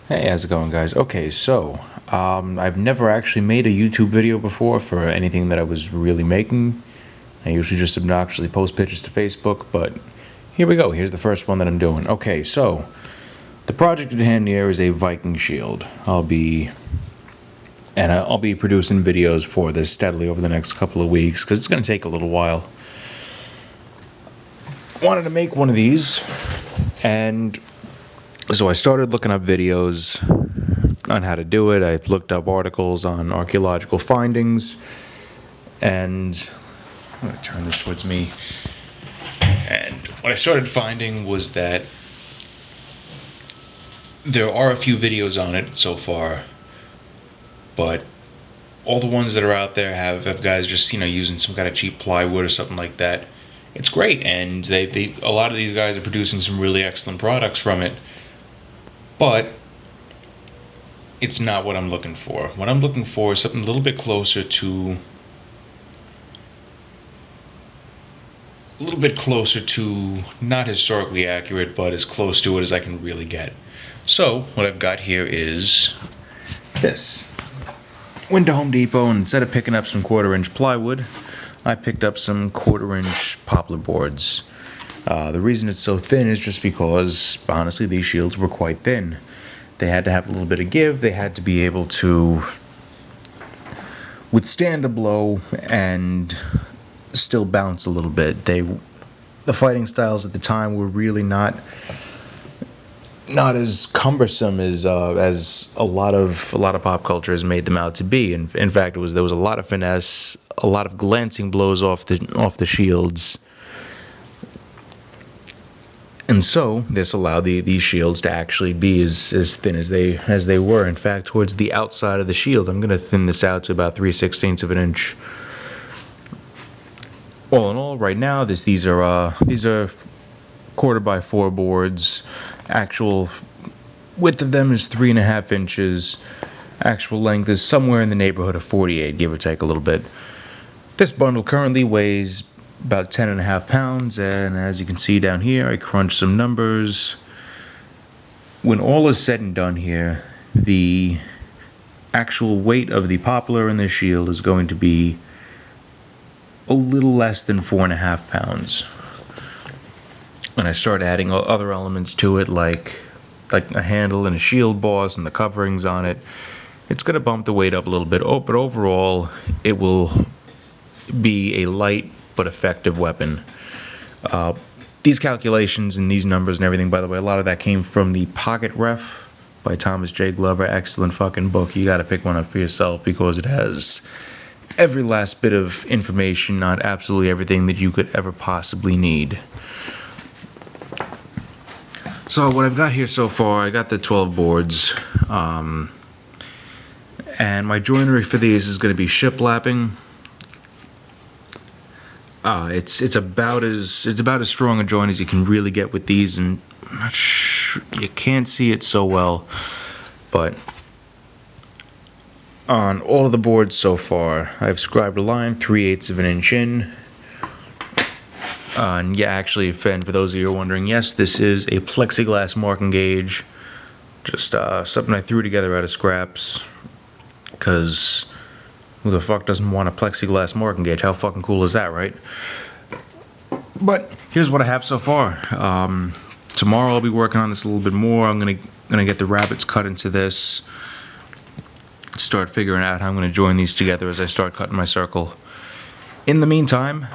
Hey, how's it going, guys? Okay, so I've never actually made a YouTube video before for anything that I was really making. I usually just obnoxiously post pictures to Facebook, but here we go. Here's the first one that I'm doing. Okay, so the project at hand here is a Viking shield. I'll be producing videos for this steadily over the next couple of weeks because it's going to take a little while. I wanted to make one of these, and so I started looking up videos on how to do it. I looked up articles on archaeological findings, and I'm going to turn this towards me. And what I started finding was that there are a few videos on it so far, but all the ones that are out there have guys just using some kind of cheap plywood or something like that. It's great, and a lot of these guys are producing some really excellent products from it. But it's not what I'm looking for. What I'm looking for is something a little bit closer to not historically accurate, but as close to it as I can really get. So what I've got here is this. Went to Home Depot, and instead of picking up some 1/4-inch plywood, I picked up some 1/4-inch poplar boards. The reason it's so thin is just because, honestly, these shields were quite thin. They had to have a little bit of give. They had to be able to withstand a blow and still bounce a little bit. The fighting styles at the time were really not as cumbersome as a lot of pop culture has made them out to be. In fact, there was a lot of finesse, a lot of glancing blows off the shields. And so this allowed these shields to actually be as thin as they were. In fact, towards the outside of the shield, I'm going to thin this out to about 3/16 of an inch. All in all, right now, these are 1/4x4 boards. Actual width of them is 3.5 inches. Actual length is somewhere in the neighborhood of 48, give or take a little bit. This bundle currently weighs about 10.5 pounds, and as you can see down here, I crunched some numbers. When all is said and done here, the actual weight of the poplar in this shield is going to be a little less than 4.5 pounds. When I start adding other elements to it, like a handle and a shield boss and the coverings on it, it's going to bump the weight up a little bit. But overall, it will be a light but effective weapon. These calculations and these numbers and everything, by the way, a lot of that came from the Pocket Ref by Thomas J. Glover. Excellent fucking book. You got to pick one up for yourself because it has every last bit of information on absolutely everything that you could ever possibly need. So what I've got here so far, I got the 12 boards, and my joinery for these is going to be shiplapping. It's about as strong a joint as you can really get with these, and I'm not sure, you can't see it so well, but on all of the boards so far, I've scribed a line 3/8 of an inch in. And yeah, actually, for those of you who are wondering, yes, this is a plexiglass marking gauge. Just something I threw together out of scraps, because who the fuck doesn't want a plexiglass marking gauge? How fucking cool is that, right? But here's what I have so far. Tomorrow I'll be working on this a little bit more. I'm gonna get the rabbets cut into this. Start figuring out how I'm gonna join these together as I start cutting my circle. In the meantime,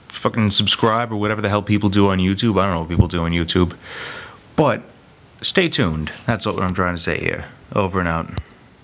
fucking subscribe or whatever the hell people do on YouTube. I don't know what people do on YouTube, but stay tuned. That's what I'm trying to say here. Over and out.